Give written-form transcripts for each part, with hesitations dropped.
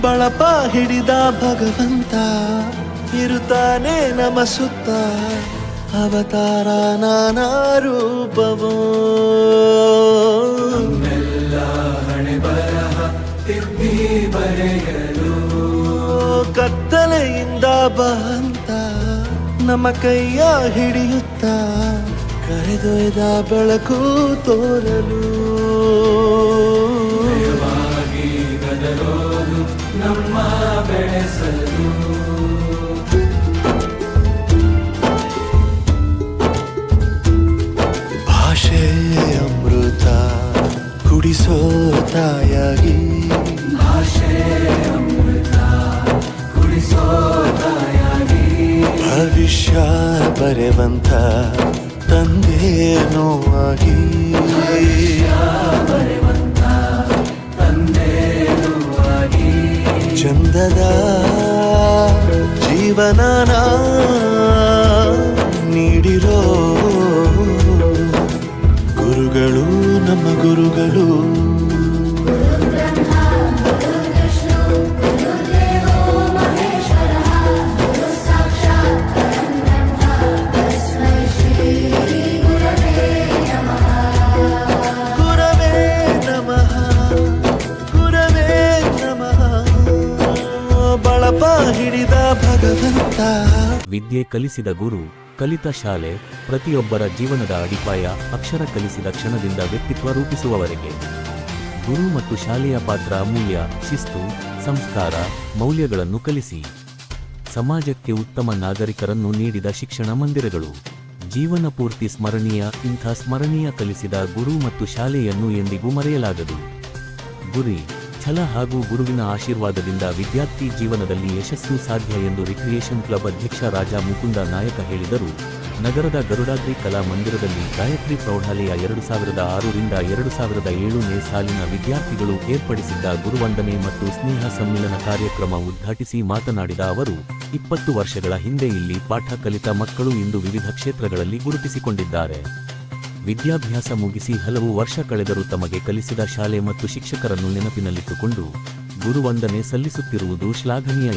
ಬಳಪ ಹಿಡಿದ ಭಗವಂತ ಇರುತ್ತಾನೆ ನಮ ಸುತ್ತ ಅವತಾರ ನಾನಾ ರೂಪವೋ ಹಣೆ ಬರಹ ತಿದ್ದಿ ಬರೆಯಲು ಕತ್ತಲೆಯಿಂದ ಬಂತ ನಮ್ಮ ಕೈಯ ಹಿಡಿಯುತ್ತ ಕರೆದೊಯ್ದ ಬೆಳಕು ತೋರಲು ಗದರೋದು ನಮ್ಮ ಬೆಳೆಸಲು ಭಾಷೆ ಅಮೃತ ಕುಡಿಸೋ ತಾಯಾಗಿ ಭಾಷೆ ಅಮೃತ ಕುಡಿಸೋ ತಾಯಾಗಿ ಭವಿಷ್ಯ ಬರೆವಂತ ತಂದೇನೋ ಆಗಿ ಬರೆವಂತ ತಂದೇನೂ ಆಗಿ ಚಂದದ ಜೀವನನ ನೀಡಿರೋ ಗುರುಗಳು ನಮ್ಮ ಗುರುಗಳು ಗುರವೇ ನಮಃ ಗುರವೇ ನಮಃ ಬಳಪ ಹಿಡಿದ ಭಗವಂತ ವಿದ್ಯೆ ಕಲಿಸಿದ ಗುರು ಕಲಿತ ಶಾಲೆ ಪ್ರತಿಯೊಬ್ಬರ ಜೀವನದ ಅಡಿಪಾಯ ಅಕ್ಷರ ಕಲಿಸಿದ ಕ್ಷಣದಿಂದ ವ್ಯಕ್ತಿತ್ವ ರೂಪಿಸುವವರೆಗೆ ಗುರು ಮತ್ತು ಶಾಲೆಯ ಪಾತ್ರ ಅಮೂಲ್ಯ ಶಿಸ್ತು ಸಂಸ್ಕಾರ ಮೌಲ್ಯಗಳನ್ನು ಕಲಿಸಿ ಸಮಾಜಕ್ಕೆ ಉತ್ತಮ ನಾಗರಿಕರನ್ನು ನೀಡಿದ ಶಿಕ್ಷಣ ಮಂದಿರಗಳು ಜೀವನ ಪೂರ್ತಿ ಸ್ಮರಣೀಯ ಇಂಥ ಸ್ಮರಣೀಯ ಕಲಿಸಿದ ಗುರು ಮತ್ತು ಶಾಲೆಯನ್ನು ಎಂದಿಗೂ ಮರೆಯಲಾಗದು ಗುರಿ ಛಲ ಹಾಗೂ ಗುರುವಿನ ಆಶೀರ್ವಾದದಿಂದ ವಿದ್ಯಾರ್ಥಿ ಜೀವನದಲ್ಲಿ ಯಶಸ್ಸು ಸಾಧ್ಯ ಎಂದು ರಿಕ್ರಿಯೇಷನ್ ಕ್ಲಬ್ ಅಧ್ಯಕ್ಷ ರಾಜ ಮುಕುಂದ ನಾಯಕ ಹೇಳಿದರು. ನಗರದ ಗರುಡಾದ್ರಿ ಕಲಾ ಮಂದಿರದಲ್ಲಿ ಗಾಯತ್ರಿ ಪ್ರೌಢಾಲಯ 2006ರಿಂದ 2007ನೇ ಸಾಲಿನ ವಿದ್ಯಾರ್ಥಿಗಳು ಏರ್ಪಡಿಸಿದ್ದ ಗುರುವಂದನೆ ಮತ್ತು ಸ್ನೇಹ ಸಮ್ಮಿಲನ ಕಾರ್ಯಕ್ರಮ ಉದ್ಘಾಟಿಸಿ ಮಾತನಾಡಿದ ಅವರು, 20 ವರ್ಷಗಳ ಹಿಂದೆ ಇಲ್ಲಿ ಪಾಠ ಕಲಿತ ಮಕ್ಕಳು ಇಂದು ವಿವಿಧ ಕ್ಷೇತ್ರಗಳಲ್ಲಿ ಗುರುತಿಸಿಕೊಂಡಿದ್ದಾರೆ. ವಿದ್ಯಾಭ್ಯಾಸ ಮುಗಿಸಿ ಹಲವು ವರ್ಷ ಕಳೆದರೂ ತಮಗೆ ಕಲಿಸಿದ ಶಾಲೆ ಮತ್ತು ಶಿಕ್ಷಕರನ್ನು ನೆನಪಿನಲ್ಲಿಟ್ಟುಕೊಂಡು ಗುರುವಂದನೆ ಸಲ್ಲಿಸುತ್ತಿರುವುದು ಶ್ಲಾಘನೀಯ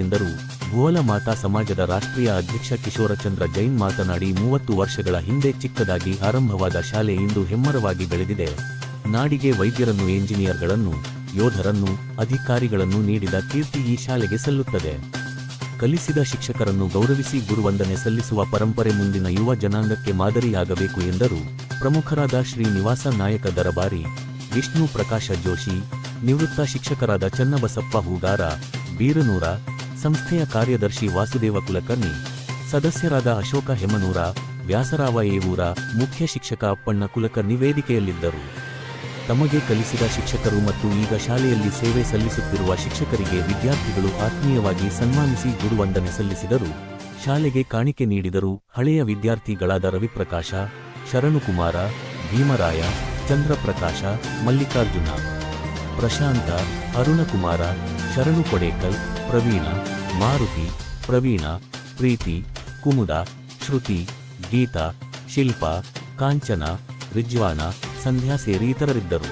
ಎಂದರು. ಭುವಲ ಮಾತಾ ಸಮಾಜದ ರಾಷ್ಟ್ರೀಯ ಅಧ್ಯಕ್ಷ ಕಿಶೋರಚಂದ್ರ ಜೈನ್ ಮಾತನಾಡಿ, 30 ವರ್ಷಗಳ ಹಿಂದೆ ಚಿಕ್ಕದಾಗಿ ಆರಂಭವಾದ ಶಾಲೆ ಇಂದು ಹೆಮ್ಮರವಾಗಿ ಬೆಳೆದಿದೆ. ನಾಡಿಗೆ ವೈದ್ಯರನ್ನು, ಎಂಜಿನಿಯರ್ಗಳನ್ನು, ಯೋಧರನ್ನು, ಅಧಿಕಾರಿಗಳನ್ನು ನೀಡಿದ ಕೀರ್ತಿ ಈ ಶಾಲೆಗೆ ಸಲ್ಲುತ್ತದೆ. ಕಲಿಸಿದ ಶಿಕ್ಷಕರನ್ನು ಗೌರವಿಸಿ ಗುರುವಂದನೆ ಸಲ್ಲಿಸುವ ಪರಂಪರೆ ಮುಂದಿನ ಯುವ ಜನಾಂಗಕ್ಕೆ ಮಾದರಿಯಾಗಬೇಕು ಎಂದರು. ಪ್ರಮುಖರಾದ ಶ್ರೀನಿವಾಸ ನಾಯಕ ದರಬಾರಿ, ವಿಷ್ಣು ಪ್ರಕಾಶ ಜೋಶಿ, ನಿವೃತ್ತ ಶಿಕ್ಷಕರಾದ ಚನ್ನಬಸಪ್ಪ ಹೂಗಾರ, ಬೀರನೂರ, ಸಂಸ್ಥೆಯ ಕಾರ್ಯದರ್ಶಿ ವಾಸುದೇವ ಕುಲಕರ್ಣಿ, ಸದಸ್ಯರಾದ ಅಶೋಕ ಹೆಮನೂರ, ವ್ಯಾಸರಾವ ಏವೂರ, ಮುಖ್ಯ ಶಿಕ್ಷಕ ಅಪ್ಪಣ್ಣ ಕುಲಕರ್ಣಿ ವೇದಿಕೆಯಲ್ಲಿದ್ದರು. ತಮಗೆ ಕಲಿಸಿದ ಶಿಕ್ಷಕರು ಮತ್ತು ಈಗ ಶಾಲೆಯಲ್ಲಿ ಸೇವೆ ಸಲ್ಲಿಸುತ್ತಿರುವ ಶಿಕ್ಷಕರಿಗೆ ವಿದ್ಯಾರ್ಥಿಗಳು ಆತ್ಮೀಯವಾಗಿ ಸನ್ಮಾನಿಸಿ ಗುರುವಂದನೆ ಸಲ್ಲಿಸಿದರು. ಶಾಲೆಗೆ ಕಾಣಿಕೆ ನೀಡಿದರು. ಹಳೆಯ ವಿದ್ಯಾರ್ಥಿಗಳಾದ ರವಿಪ್ರಕಾಶ, ಶರಣುಕುಮಾರ, ಭೀಮರಾಯ, ಚಂದ್ರಪ್ರಕಾಶ, ಮಲ್ಲಿಕಾರ್ಜುನ, ಪ್ರಶಾಂತ, ಅರುಣಕುಮಾರ, ಶರಣು ಕೊಡೇಕಲ್, ಪ್ರವೀಣ, ಮಾರುತಿ, ಪ್ರವೀಣ, ಪ್ರೀತಿ, ಕುಮುದ, ಶ್ರುತಿ, ಗೀತಾ, ಶಿಲ್ಪಾ, ಕಾಂಚನ, ರಿಜ್ವಾನ, ಸಂಧ್ಯಾ ಸೇರಿ ಇತರರಿದ್ದರು.